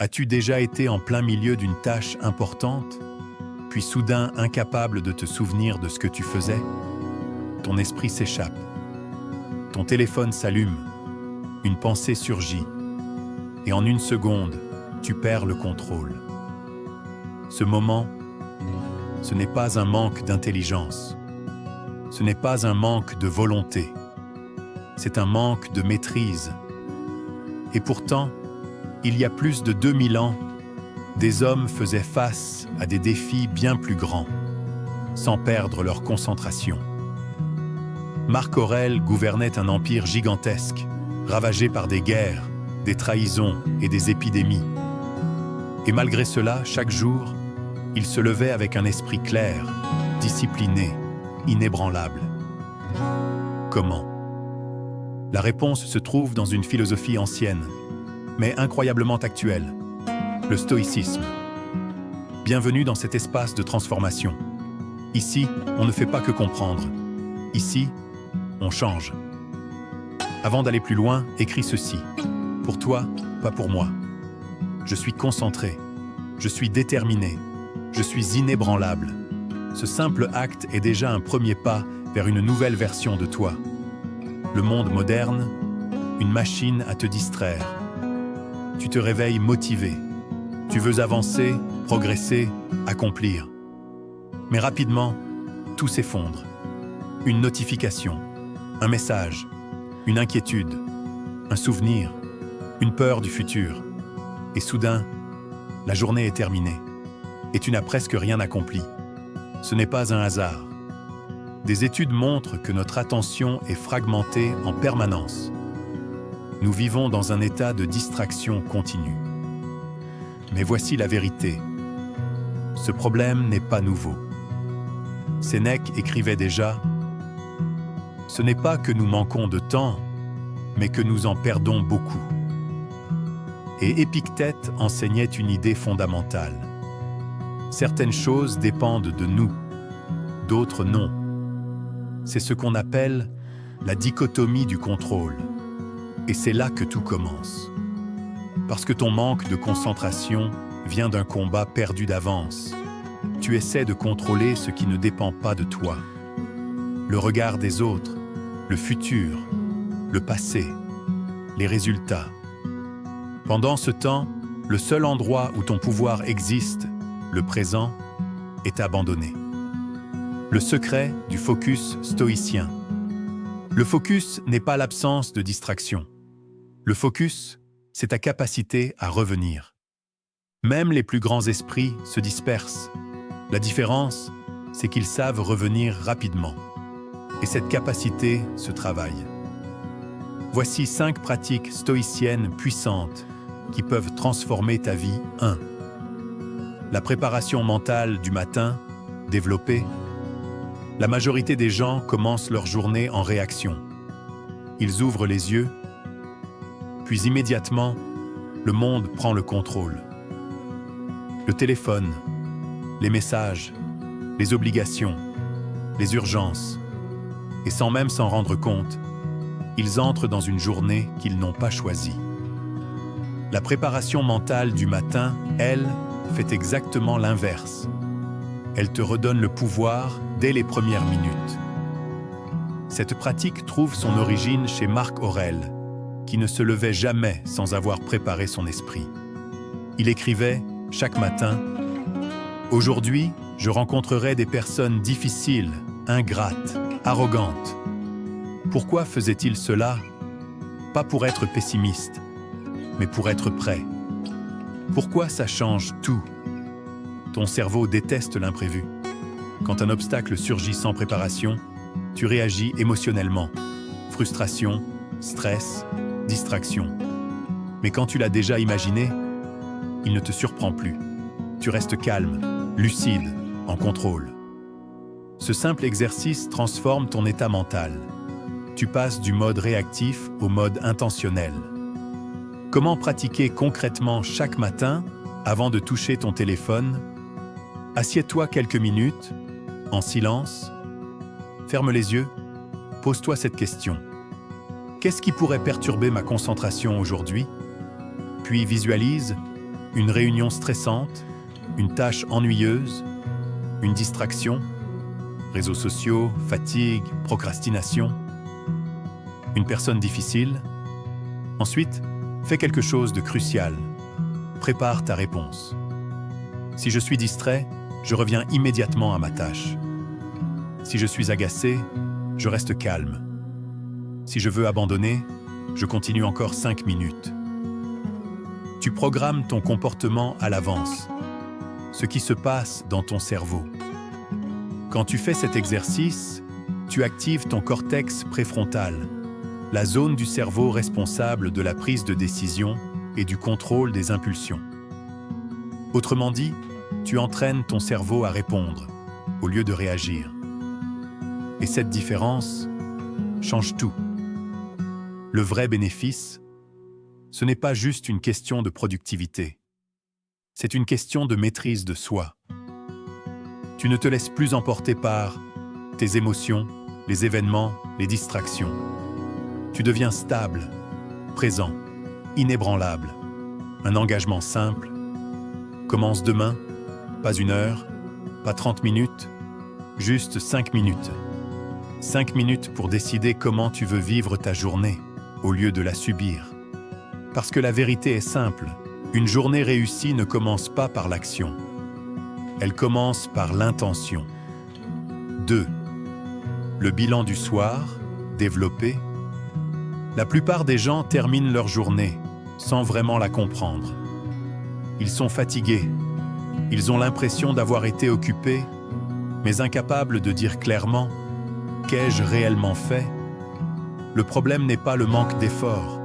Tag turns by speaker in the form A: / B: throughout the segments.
A: As-tu déjà été en plein milieu d'une tâche importante, puis soudain incapable de te souvenir de ce que tu faisais? Ton esprit s'échappe. Ton téléphone s'allume. Une pensée surgit. Et en une seconde, tu perds le contrôle. Ce moment, ce n'est pas un manque d'intelligence. Ce n'est pas un manque de volonté. C'est un manque de maîtrise. Et pourtant, il y a plus de 2000 ans, des hommes faisaient face à des défis bien plus grands, sans perdre leur concentration. Marc Aurèle gouvernait un empire gigantesque, ravagé par des guerres, des trahisons et des épidémies. Et malgré cela, chaque jour, il se levait avec un esprit clair, discipliné, inébranlable. Comment? La réponse se trouve dans une philosophie ancienne, mais incroyablement actuelle, le stoïcisme. Bienvenue dans cet espace de transformation. Ici, on ne fait pas que comprendre. Ici, on change. Avant d'aller plus loin, écris ceci. Pour toi, pas pour moi. Je suis concentré. Je suis déterminé. Je suis inébranlable. Ce simple acte est déjà un premier pas vers une nouvelle version de toi. Le monde moderne, une machine à te distraire. Tu te réveilles motivé. Tu veux avancer, progresser, accomplir. Mais rapidement, tout s'effondre. Une notification, un message, une inquiétude, un souvenir, une peur du futur. Et soudain, la journée est terminée. Et tu n'as presque rien accompli. Ce n'est pas un hasard. Des études montrent que notre attention est fragmentée en permanence. Nous vivons dans un état de distraction continue. Mais voici la vérité. Ce problème n'est pas nouveau. Sénèque écrivait déjà « Ce n'est pas que nous manquons de temps, mais que nous en perdons beaucoup. » Et Épictète enseignait une idée fondamentale. Certaines choses dépendent de nous, d'autres non. C'est ce qu'on appelle la dichotomie du contrôle. Et c'est là que tout commence. Parce que ton manque de concentration vient d'un combat perdu d'avance. Tu essaies de contrôler ce qui ne dépend pas de toi. Le regard des autres, le futur, le passé, les résultats. Pendant ce temps, le seul endroit où ton pouvoir existe, le présent, est abandonné. Le secret du focus stoïcien. Le focus n'est pas l'absence de distraction. Le focus, c'est ta capacité à revenir. Même les plus grands esprits se dispersent. La différence, c'est qu'ils savent revenir rapidement. Et cette capacité se travaille. Voici 5 pratiques stoïciennes puissantes qui peuvent transformer ta vie. 1. La préparation mentale du matin, développée. La majorité des gens commencent leur journée en réaction. Ils ouvrent les yeux, puis immédiatement, le monde prend le contrôle. Le téléphone, les messages, les obligations, les urgences. Et sans même s'en rendre compte, ils entrent dans une journée qu'ils n'ont pas choisie. La préparation mentale du matin, elle, fait exactement l'inverse. Elle te redonne le pouvoir dès les premières minutes. Cette pratique trouve son origine chez Marc Aurèle, qui ne se levait jamais sans avoir préparé son esprit. Il écrivait, chaque matin, « Aujourd'hui, je rencontrerai des personnes difficiles, ingrates, arrogantes. » Pourquoi faisait-il cela? Pas pour être pessimiste, mais pour être prêt. Pourquoi ça change tout? Ton cerveau déteste l'imprévu. Quand un obstacle surgit sans préparation, tu réagis émotionnellement. Frustration, stress, distraction. Mais quand tu l'as déjà imaginé, il ne te surprend plus. Tu restes calme, lucide, en contrôle. Ce simple exercice transforme ton état mental. Tu passes du mode réactif au mode intentionnel. Comment pratiquer concrètement chaque matin avant de toucher ton téléphone? Assieds-toi quelques minutes, en silence. Ferme les yeux. Pose-toi cette question. Qu'est-ce qui pourrait perturber ma concentration aujourd'hui? Puis visualise Une réunion stressante, une tâche ennuyeuse, une distraction, réseaux sociaux, fatigue, procrastination, une personne difficile. Ensuite, fais quelque chose de crucial. Prépare ta réponse. Si je suis distrait, je reviens immédiatement à ma tâche. Si je suis agacé, je reste calme. Si je veux abandonner, je continue encore 5 minutes. Tu programmes ton comportement à l'avance, ce qui se passe dans ton cerveau. Quand tu fais cet exercice, tu actives ton cortex préfrontal, la zone du cerveau responsable de la prise de décision et du contrôle des impulsions. Autrement dit, tu entraînes ton cerveau à répondre, au lieu de réagir. Et cette différence change tout. Le vrai bénéfice, ce n'est pas juste une question de productivité. C'est une question de maîtrise de soi. Tu ne te laisses plus emporter par tes émotions, les événements, les distractions. Tu deviens stable, présent, inébranlable. Un engagement simple. Commence demain, pas 1 heure, pas 30 minutes, juste 5 minutes. 5 minutes pour décider comment tu veux vivre ta journée, au lieu de la subir. Parce que la vérité est simple, une journée réussie ne commence pas par l'action. Elle commence par l'intention. 2. Le bilan du soir, développé. La plupart des gens terminent leur journée sans vraiment la comprendre. Ils sont fatigués. Ils ont l'impression d'avoir été occupés, mais incapables de dire clairement « Qu'ai-je réellement fait ?» Le problème n'est pas le manque d'effort,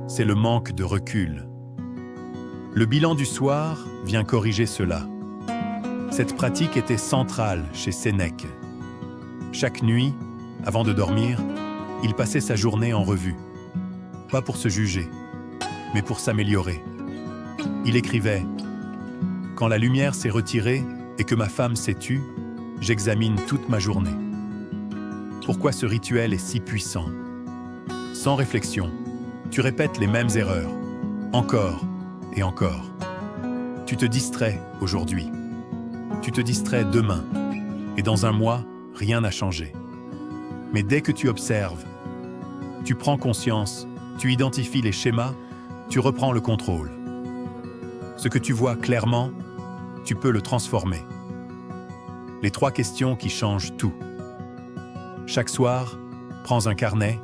A: c'est le manque de recul. Le bilan du soir vient corriger cela. Cette pratique était centrale chez Sénèque. Chaque nuit, avant de dormir, il passait sa journée en revue. Pas pour se juger, mais pour s'améliorer. Il écrivait « Quand la lumière s'est retirée et que ma femme s'est tue, j'examine toute ma journée. » Pourquoi ce rituel est si puissant? Sans réflexion, tu répètes les mêmes erreurs, encore et encore. Tu te distrais aujourd'hui. Tu te distrais demain. Et dans un mois, rien n'a changé. Mais dès que tu observes, tu prends conscience, tu identifies les schémas, tu reprends le contrôle. Ce que tu vois clairement, tu peux le transformer. Les 3 questions qui changent tout. Chaque soir, prends un carnet,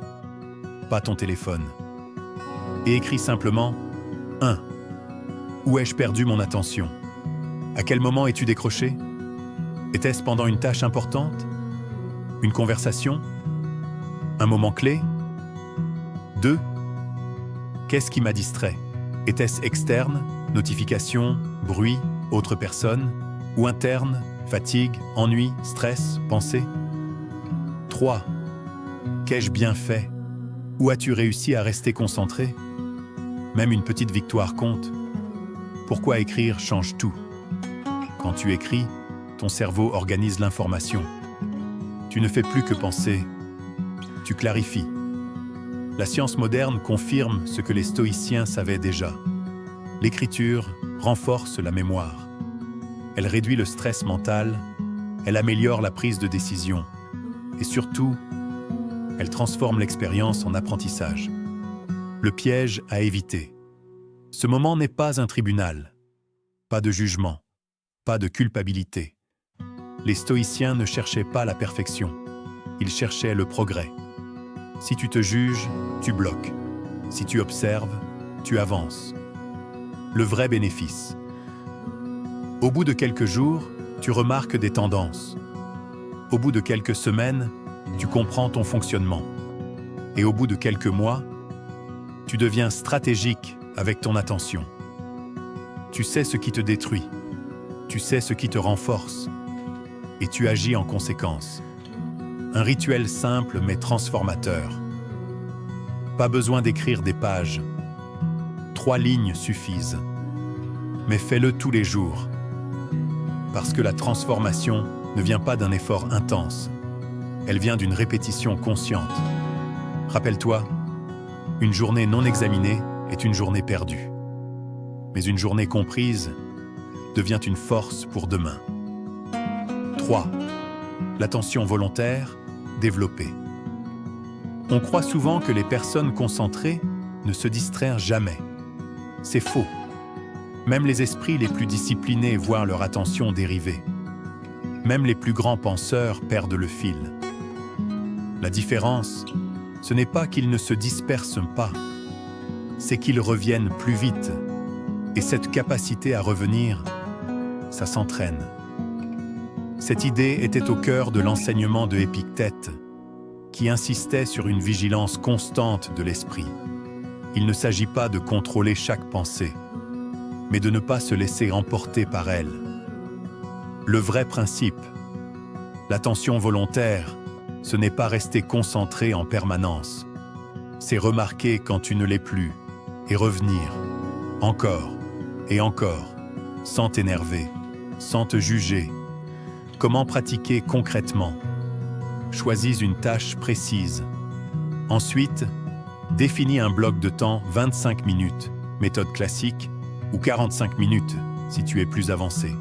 A: pas ton téléphone, et écris simplement 1. Où ai-je perdu mon attention? À quel moment es-tu décroché? Était-ce pendant une tâche importante? Une conversation? Un moment clé? 2. Qu'est-ce qui m'a distrait? Était-ce externe, notification, bruit, autre personne? Ou interne, fatigue, ennui, stress, pensée? 3. Qu'ai-je bien fait? Où as-tu réussi à rester concentré? Même une petite victoire compte. Pourquoi écrire change tout? Quand tu écris, ton cerveau organise l'information. Tu ne fais plus que penser, tu clarifies. La science moderne confirme ce que les stoïciens savaient déjà. L'écriture renforce la mémoire. Elle réduit le stress mental, elle améliore la prise de décision. Et surtout, elle transforme l'expérience en apprentissage. Le piège à éviter. Ce moment n'est pas un tribunal. Pas de jugement. Pas de culpabilité. Les stoïciens ne cherchaient pas la perfection. Ils cherchaient le progrès. Si tu te juges, tu bloques. Si tu observes, tu avances. Le vrai bénéfice. Au bout de quelques jours, tu remarques des tendances. Au bout de quelques semaines, tu comprends ton fonctionnement. Et au bout de quelques mois, tu deviens stratégique avec ton attention. Tu sais ce qui te détruit. Tu sais ce qui te renforce. Et tu agis en conséquence. Un rituel simple mais transformateur. Pas besoin d'écrire des pages. 3 lignes suffisent. Mais fais-le tous les jours. Parce que la transformation ne vient pas d'un effort intense. Elle vient d'une répétition consciente. Rappelle-toi, une journée non examinée est une journée perdue. mais une journée comprise devient une force pour demain. 3. L'attention volontaire développée. On croit souvent que les personnes concentrées ne se distraient jamais. C'est faux. Même les esprits les plus disciplinés voient leur attention dériver. Même les plus grands penseurs perdent le fil. La différence, ce n'est pas qu'ils ne se dispersent pas, c'est qu'ils reviennent plus vite. Et cette capacité à revenir, ça s'entraîne. Cette idée était au cœur de l'enseignement de Épictète, qui insistait sur une vigilance constante de l'esprit. Il ne s'agit pas de contrôler chaque pensée, mais de ne pas se laisser emporter par elle. Le vrai principe, l'attention volontaire, ce n'est pas rester concentré en permanence. C'est remarquer quand tu ne l'es plus et revenir, encore et encore, sans t'énerver, sans te juger. Comment pratiquer concrètement? Choisis une tâche précise. Ensuite, définis un bloc de temps 25 minutes, méthode classique, ou 45 minutes si tu es plus avancé.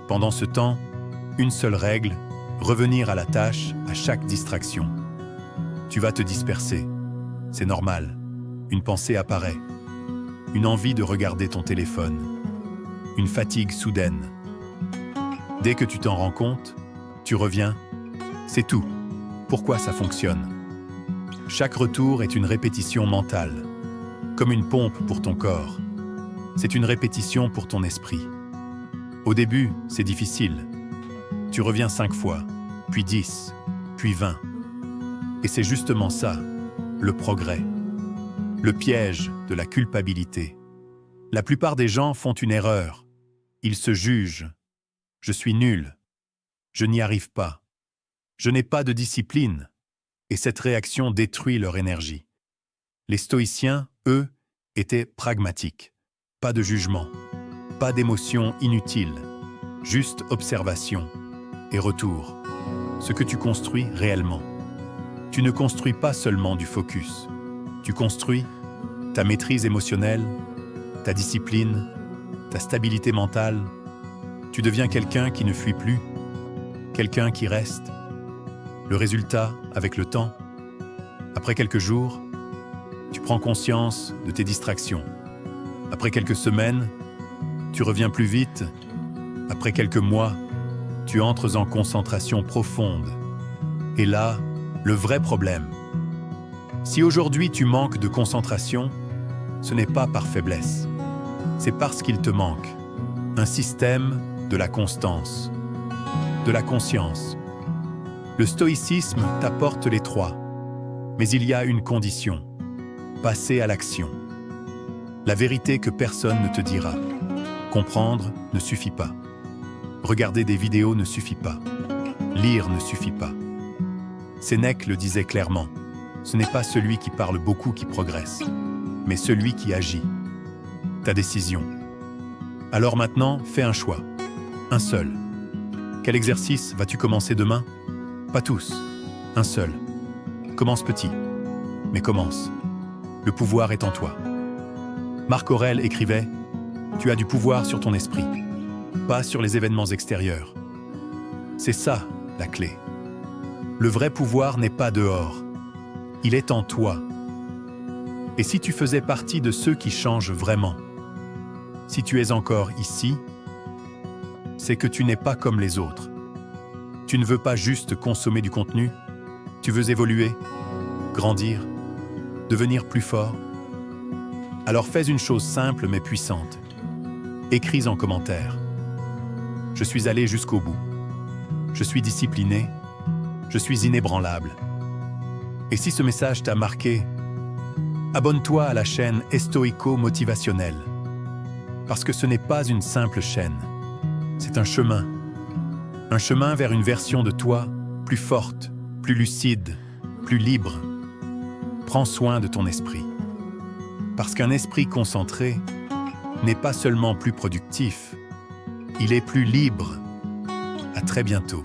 A: Pendant ce temps, une seule règle, revenir à la tâche à chaque distraction. Tu vas te disperser. C'est normal. Une pensée apparaît. Une envie de regarder ton téléphone. Une fatigue soudaine. Dès que tu t'en rends compte, tu reviens. C'est tout. Pourquoi ça fonctionne? Chaque retour est une répétition mentale, comme une pompe pour ton corps. C'est une répétition pour ton esprit. Au début, c'est difficile. Tu reviens 5 fois, puis 10, puis 20. Et c'est justement ça, le progrès. Le piège de la culpabilité. La plupart des gens font une erreur. Ils se jugent. Je suis nul. Je n'y arrive pas. Je n'ai pas de discipline. Et cette réaction détruit leur énergie. Les stoïciens, eux, étaient pragmatiques. Pas de jugement, pas d'émotion inutile, juste observation et retour. Ce que tu construis réellement. Tu ne construis pas seulement du focus. Tu construis ta maîtrise émotionnelle, ta discipline, ta stabilité mentale. Tu deviens quelqu'un qui ne fuit plus, quelqu'un qui reste. Le résultat, avec le temps, après quelques jours, tu prends conscience de tes distractions. Après quelques semaines, tu reviens plus vite. Après quelques mois, tu entres en concentration profonde. Et là, le vrai problème. Si aujourd'hui tu manques de concentration, ce n'est pas par faiblesse. C'est parce qu'il te manque un système de la constance, de la conscience. Le stoïcisme t'apporte les 3, mais il y a une condition, passer à l'action. La vérité que personne ne te dira. Comprendre ne suffit pas. Regarder des vidéos ne suffit pas. Lire ne suffit pas. Sénèque le disait clairement. Ce n'est pas celui qui parle beaucoup qui progresse, mais celui qui agit. Ta décision. Alors maintenant, fais un choix. Un seul. Quel exercice vas-tu commencer demain? Pas tous. Un seul. Commence petit. Mais commence. Le pouvoir est en toi. Marc Aurèle écrivait « Tu as du pouvoir sur ton esprit, pas sur les événements extérieurs. » C'est ça, la clé. Le vrai pouvoir n'est pas dehors. Il est en toi. Et si tu faisais partie de ceux qui changent vraiment, si tu es encore ici, c'est que tu n'es pas comme les autres. Tu ne veux pas juste consommer du contenu, tu veux évoluer, grandir, devenir plus fort. Alors fais une chose simple mais puissante. Écris en commentaire. Je suis allé jusqu'au bout. Je suis discipliné. Je suis inébranlable. Et si ce message t'a marqué, abonne-toi à la chaîne Estoico Motivationnel. Parce que ce n'est pas une simple chaîne. C'est un chemin. Un chemin vers une version de toi plus forte, plus lucide, plus libre. Prends soin de ton esprit. Parce qu'un esprit concentré n'est pas seulement plus productif, il est plus libre. À très bientôt.